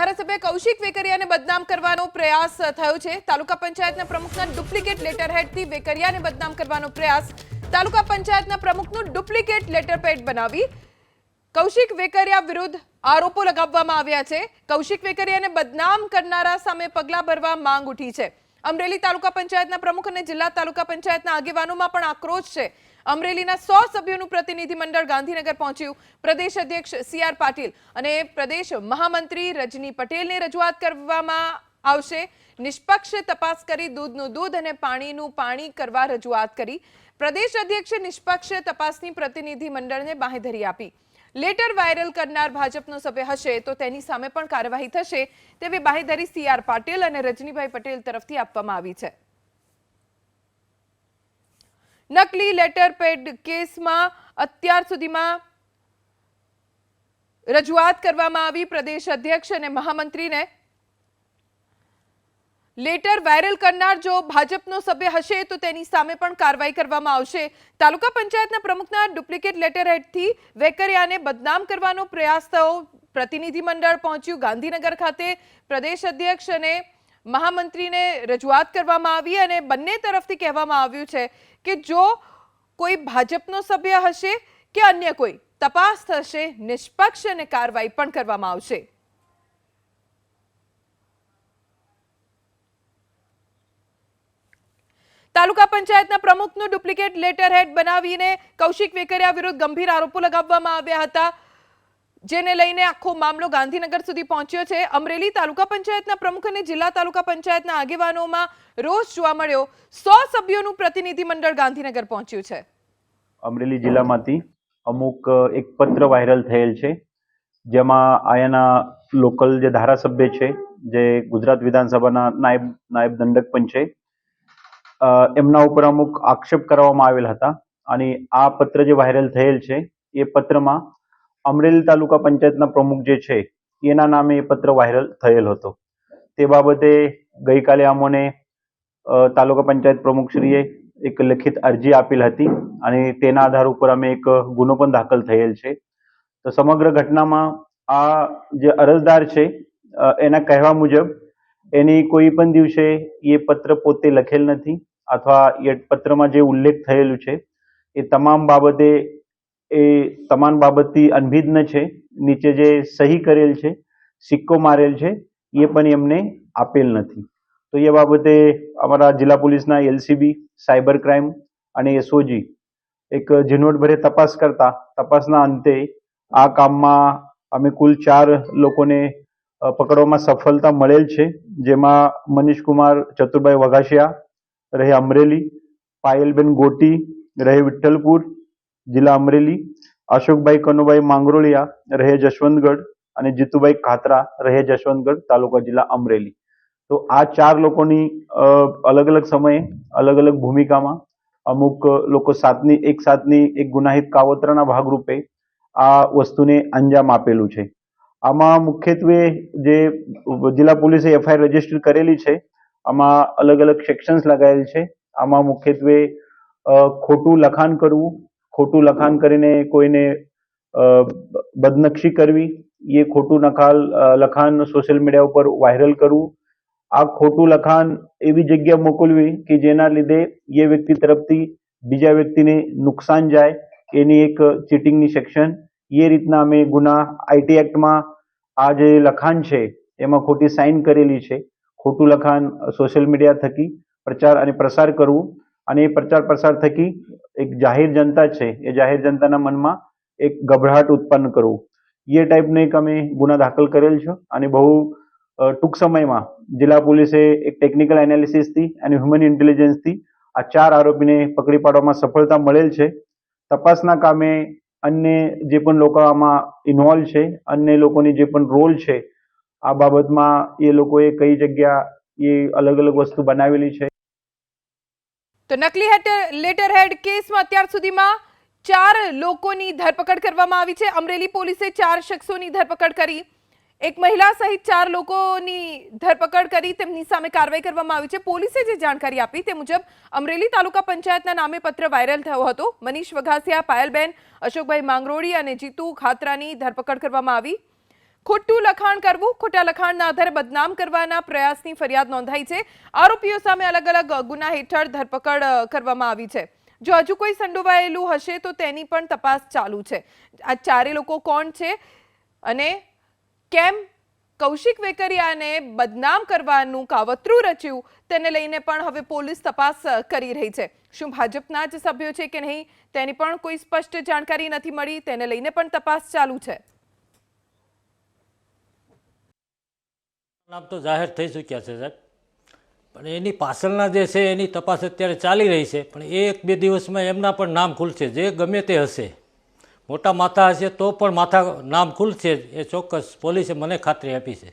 ધારાસભ્ય કૌશિક વેકરિયાને બદનામ કરવાનો પ્રયાસ થયો છે। તાલુકા પંચાયતના પ્રમુખના ડુપ્લિકેટ લેટરહેડથી વેકરિયાને બદનામ કરવાનો પ્રયાસ। તાલુકા પંચાયતના પ્રમુખનું ડુપ્લિકેટ લેટરપેડ બનાવી કૌશિક વેકરિયા વિરુદ્ધ આરોપો લગાવવામાં આવ્યા છે। કૌશિક વેકરિયાને બદનામ કરનારા સામે પગલાં ભરવા માંગ ઉઠી છે। અમરેલી તાલુકા પંચાયતના પ્રમુખ અને જિલ્લા તાલુકા પંચાયતના આગેવાનોમાં પણ આક્રોશ છે। અમરેલીના 100 સભ્યોનું પ્રતિનિધિમંડળ ગાંધીનગર પહોંચ્યું। પ્રદેશ અધ્યક્ષ સી.આર. પાટીલ અને પ્રદેશ મહામંત્રી રજની પટેલને રજૂઆત કરવામાં આવશે। નિષ્પક્ષ તપાસ કરી દૂધનું દૂધ અને પાણીનું પાણી કરવા રજૂઆત કરી। પ્રદેશ અધ્યક્ષે નિષ્પક્ષ તપાસની પ્રતિનિધિમંડળને બાંહેધરી આપી। લેટર વાયરલ કરનાર ભાજપનો સભ્ય હશે તો તેની સામે પણ કાર્યવાહી થશે તેવી બાંહેધરી સી.આર. પાટીલ અને રજનીભાઈ પટેલ તરફથી આપવામાં આવી છે। નકલી લેટર પેડ કેસમાં અત્યાર સુધીમાં રજૂઆત કરવામાં આવી। પ્રદેશ અધ્યક્ષ અને મહામંત્રીને લેટર વાયરલ કરનાર જો ભાજપનો સભ્ય હશે તો તેની સામે પણ કાર્યવાહી કરવામાં આવશે। તાલુકા પંચાયતના પ્રમુખના ડુપ્લિકેટ લેટરહેડથી વેકરિયાને બદનામ કરવાનો પ્રયાસ થયો। પ્રતિનિધિમંડળ પહોંચ્યું ગાંધીનગર ખાતે। પ્રદેશ અધ્યક્ષ અને મહામંત્રીને રજૂઆત કરવામાં આવી અને બંને તરફથી કહેવામાં આવ્યું છે કે જો કોઈ ભાજપનો સભ્ય હશે કે અન્ય કોઈ તપાસ થશે, નિષ્પક્ષ અને કાર્યવાહી પણ કરવામાં આવશે। તાલુકા પંચાયતના પ્રમુખનું ડુપ્લિકેટ લેટરહેડ બનાવીને કૌશિક વેકરિયા વિરુદ્ધ ગંભીર આરોપો લગાવવામાં આવ્યા હતા, જેને લઈને આખો મામલો ગાંધીનગર સુધી પહોંચ્યો છે। અમરેલી તાલુકા પંચાયતના પ્રમુખ અને જિલ્લા તાલુકા પંચાયતના આગેવાનોમાં રોષ જોવા મળ્યો। 100 સભ્યોનું પ્રતિનિધિમંડળ ગાંધીનગર પહોંચ્યું છે। અમરેલી જિલ્લામાંથી અમુક એક પત્ર વાયરલ થયેલ છે, જેમાં અહીંયાના લોકલ જે ધારાસભ્ય છે, જે ગુજરાત વિધાનસભાના નાયબ દંડક પણ છે, એમના ઉપર અમુક આક્ષેપ કરવામાં આવેલ હતા। અને આ પત્ર જે વાયરલ થયેલ છે એ પત્રમાં અમરેલી તાલુકા પંચાયતના પ્રમુખ જે છે એના નામે એ પત્ર વાયરલ થયેલ હતો। તે બાબતે ગઈકાલે અમને તાલુકા પંચાયત પ્રમુખશ્રીએ એક લિખિત અરજી આપેલ હતી અને તેના આધાર ઉપર અમે એક ગુનો પણ દાખલ થયેલ છે। તો સમગ્ર ઘટનામાં આ જે અરજદાર છે એના કહેવા મુજબ એની કોઈ પણ દિવસે એ પત્ર પોતે લખેલ નથી અથવા એ પત્રમાં જે ઉલ્લેખ થયેલું છે એ તમામ બાબતથી અનભિજ્ઞ છે। નીચે જે સહી કરેલ છે, સિક્કો મારેલ છે, એ પણ એમને આપેલ નથી। તો એ બાબતે અમારા જિલ્લા પોલીસના એલસીબી, સાયબર ક્રાઇમ અને એસઓજી એક ઝીણવટભરે તપાસ કરતા તપાસના અંતે આ કામમાં અમે કુલ 4 લોકોને પકડવામાં સફળતા મળેલ છે, જેમાં મનીષ કુમાર ચતુરભાઈ વઘાસિયા રહે અમરેલી, પાયલબેન ગોટી રહે વિઠ્ઠલપુર જિલ્લા અમરેલી, અશોકભાઈ કનુભાઈ માંગરોળિયા રહે જશવંતગઢ અને જીતુભાઈ ખાતરા રહે જશવંતગઢ તાલુકા જિલ્લા અમરેલી। તો આ 4 લોકોની અલગ અલગ સમયે અલગ અલગ ભૂમિકામાં અમુક લોકો એક સાથની એક ગુનાહિત કાવતરાના ભાગરૂપે આ વસ્તુને અંજામ આપેલું છે। આમાં મુખ્યત્વે જે જિલ્લા પોલીસે એફઆઈઆર રજીસ્ટર કરેલી છે, આમાં અલગ અલગ સેક્શન્સ લગાવેલ છે। આમાં મુખ્યત્વે ખોટું લખાણ કરવું, ખોટું લખાણ કરીને કોઈને બદનક્ષી કરવી, એ ખોટું લખાણ સોશિયલ મીડિયા ઉપર વાયરલ કરવું, આ ખોટું લખાણ એવી જગ્યા મોકલવી કે જેના લીધે એ વ્યક્તિ તરફથી બીજા વ્યક્તિને નુકસાન જાય, એની એક ચીટિંગની સેક્શન। એ રીતના અમે ગુના આઈટી એક્ટમાં આ જે લખાણ છે એમાં ખોટી સાઇન કરેલી છે। ખોટું લખાણ સોશિયલ મીડિયા થકી પ્રચાર અને પ્રસાર કરવું અને એ પ્રચાર પ્રસાર થકી એક જાહેર જનતા છે એ જાહેર જનતાના મનમાં એક ગભરાટ ઉત્પન્ન કરવું, એ ટાઈપનો એક અમે ગુના દાખલ કરેલ છે। અને બહુ ટૂંક સમયમાં જિલ્લા પોલીસે એક ટેકનિકલ એનાલિસિસથી અને હ્યુમન ઇન્ટેલિજન્સથી આ 4 આરોપીને પકડી પાડવામાં સફળતા મળેલ છે। તપાસના કામે અન્ય જે પણ લોકો આમાં ઇન્વોલ્વ છે, અન્ય લોકોની જે પણ રોલ છે આ બાબતમાં એ લોકોએ કઈ જગ્યા એ અલગ અલગ વસ્તુ બનાવેલી છે। તો નકલી લેટરહેડ કેસમાં અત્યાર સુધીમાં 4 લોકોની ધરપકડ કરવામાં આવી છે। અમરેલી પોલીસે 4 શખ્સોની ધરપકડ કરી, એક મહિલા સહિત 4 લોકોની ધરપકડ કરી, તેમની સામે કાર્યવાહી કરવામાં આવી છે। પોલીસે જે જાણકારી આપી તે મુજબ અમરેલી તાલુકા પંચાયતના નામે પત્ર વાયરલ થયો હતો। મનીષ વઘાસિયા, પાયલબેન, અશોકભાઈ માંગરોળી અને જીતુ ખાતરાની ધરપકડ કરવામાં આવી। ખોટું લખાણ કરવું, ખોટા લખાણના આધારે બદનામ કરવાના પ્રયાસની ફરિયાદ નોંધાઈ છે. આરોપીઓ સામે અલગ અલગ ગુના હેઠળ ધરપકડ કરવામાં આવી છે. જો હજુ કોઈ સંડોવાયેલું હશે તો તેની પણ તપાસ ચાલુ છે. આ ચારે લોકો કોણ છે અને કેમ કૌશિક વેકરિયાને બદનામ કરવાનું કાવતરું રચ્યું તેને લઈને પણ હવે પોલીસ તપાસ કરી રહી છે. શું ભાજપના જ સભ્યો છે કે નહીં તેની પણ કોઈ સ્પષ્ટ જાણકારી નથી મળી. તેને લઈને પણ તપાસ ચાલુ છે. નામ તો જાહેર થઈ ચૂક્યા છે સાહેબ, પણ એની પાછળના જે છે એની તપાસ અત્યારે ચાલી રહી છે. પણ એક બે દિવસમાં એમના પણ નામ ખુલશે. જે ગમે તે હશે, મોટા માથા હશે તો પણ માથા નામ ખુલશે, એ ચોક્કસ પોલીસે મને ખાતરી આપી છે.